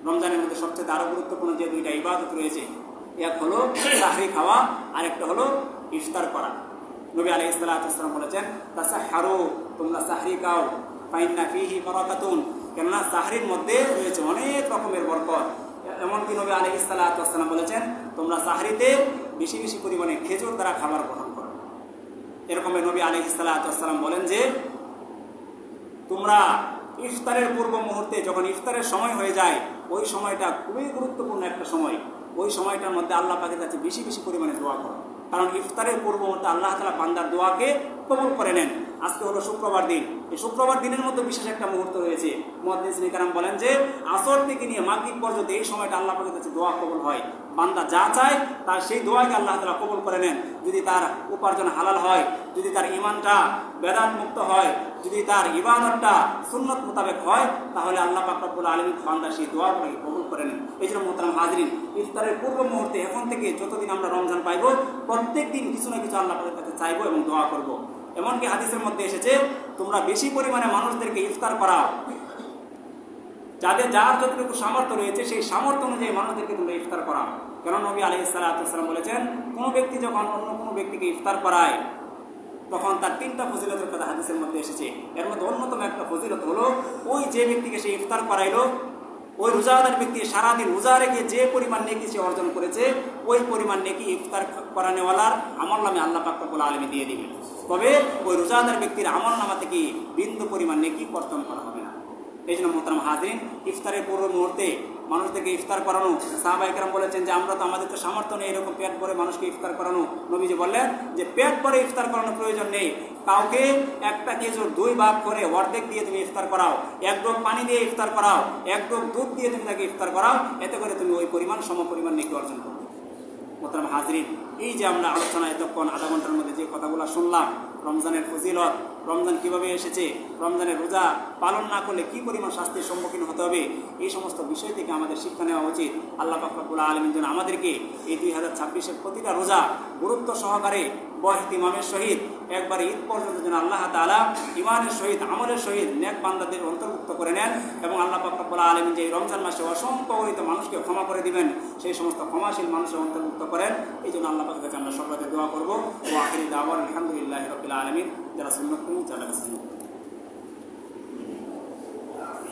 রমজানের মধ্যে সবচেয়ে আরও গুরুত্বপূর্ণ যে দুইটা ইবাদত রয়েছে, এক হলো সাহরি খাওয়া আর একটা হলো ইফতার করা। নবী আলাইহিস সালাতু ওয়াস সালাম বলেছেন, তাসাহহারু, তোমরা সাহরি খাও, ফাইন্না ফিহি বারাকাতুন, কেননা সাহরির মধ্যে রয়েছে অনেক রকমের বরকত। এমনকি নবী আলাইহিস সালাতু ওয়াস সালাম বলেছেন, তোমরা সাহরিতে বেশি বেশি পরিমাণে খেজুর দ্বারা খাবার গ্রহণ করো। এরকমের নবী আলাইহিস সালাতু ওয়াস সালাম বলেন যে, তোমরা ইফতারের পূর্ব মুহূর্তে যখন ইফতারের সময় হয়ে যায়, ওই সময়টা খুবই গুরুত্বপূর্ণ একটা সময়। ওই সময়টার মধ্যে আল্লাহ পাকের কাছে বেশি বেশি পরিমাণে দোয়া করো, কারণ ইফতারের পূর্ব মুহূর্তে আল্লাহ তাআলা বান্দার দোয়াকে কবুল করে নেন। আজকে হলো শুক্রবার দিন, এই শুক্রবার দিনের মধ্যে বিশেষ একটা মুহূর্ত রয়েছে। মুহাদ্দিসিন কিরাম বলেন যে, আসর থেকে নিয়ে মাগরিব পর্যন্ত এই সময়টা আল্লাহ পাকের কাছে দোয়া কবুল হয়। বান্দা যা চায় তার সেই দোয়াকে আল্লাহ তাআলা কবুল করে নেন। যদি তার উপার্জন হালাল হয়, যদি তার ঈমানটা বেদাত মুক্ত হয়, যদি তার ইবাদতটা সুন্নত মোতাবেক হয়, তাহলে আল্লাহ পাক রব্বুল আলামিন বান্দার সেই দোয়াকে কবুল করে নেন। এই জন্য মোহতারাম হাজরিন, ইফতারের পূর্ব মুহূর্তে এখন থেকে যতদিন আমরা রমজান পাইব, প্রত্যেক দিন কিছু না কিছু আল্লাহ পাকের কাছে চাইবো এবং দোয়া করব। এমনকি হাদিসের মধ্যে এসেছে, তোমরা বেশি পরিমাণে মানুষদেরকে ইফতার করাও, যাদের যার যতটুকু সামর্থ্য রয়েছে সেই সামর্থ্য অনুযায়ী মানুষদেরকে তোমরা ইফতার করাও। কারণ নবী আলাইহিস সালাতু ওয়াস সালাম বলেছেন, কোনো ব্যক্তি যখন অন্য কোনো ব্যক্তিকে ইফতার করায় তখন তার 3টা ফজিলতের কথা হাদিসের মধ্যে এসেছে। এর মধ্যে অন্যতম একটা ফজিলত হলো, ওই যে ব্যক্তিকে সে ইফতার করাইলো, ওই রোজাদার ব্যক্তি সারাদিন রোজা রেখে যে পরিমাণ নেকি সে অর্জন করেছে, ওই পরিমাণ নেকি ইফতার করানেওয়ালার আমলনামে আল্লাহ পাক রব্বুল আলামিন দিয়ে দিবেন। তবে ওই রোজাদার ব্যক্তির আমলনামা থেকে বিন্দু পরিমাণ নেকি কর্তন করা হবে না। এই জন্য মোহতারাম হাজরিন, ইফতারের পূর্ব মুহূর্তে মানুষদেরকে ইফতার করানো, সাহাবায়ে কেরাম বলেছেন যে, আমরা তো আমাদের তো সামর্থ্য নেই এরকম পেট ভরে মানুষকে ইফতার করানো। নবীজি বললেন যে, পেট ভরে ইফতার করানোর প্রয়োজন নেই, কাউকে একটা খেজুর 2 ভাগ করে অর্ধেক দিয়ে তুমি ইফতার করাও, 1 ডোক পানি দিয়ে ইফতার করাও, 1 ডোক দুধ দিয়ে তুমি তাকে ইফতার করাও, এতে করে তুমি ওই পরিমাণ সমপরিমাণ নেকি অর্জন করবে। মোহতারাম হাজরিন, এই যে আমরা আলোচনা এতক্ষণ আধা ঘন্টার মধ্যে যে কথাগুলো শুনলাম, রমজানের ফজিলত, রমজান কিভাবে এসেছে, রমজানের রোজা পালন না করলে কি পরিমাণ শাস্তির সম্মুখীন হতে হবে, এই সমস্ত বিষয় থেকে আমাদের শিক্ষা নেওয়া উচিত। আল্লাহ পাক রব্বুল আলামিন যেন আমাদেরকে এই 2026-এর প্রতিটা রোজা গুরুত্ব সহকারে বহতিমামের সহিত একবারে ঈদ পর্যন্ত যেন আল্লাহ তাআলা ইমানের সহিত আমলের সহিত নেক বান্দাদের অন্তর্ভুক্ত করে নেন, এবং আল্লাহ পাক রব্বুল আলামিন যে এই রমজান মাসে অসংখ্য অগণিত মানুষকে ক্ষমা করে দিবেন, সেই সমস্ত ক্ষমাশীল মানুষের অন্তর্ভুক্ত করেন। এই জন্য আল্লাহ পাকের কাছে আমরা সকলে দোয়া করবো। ওয়া আখিরি দাওয়ানা আলহামদুলিল্লাহি রাব্বিল আলামিন। যারা সুন্নাত যারা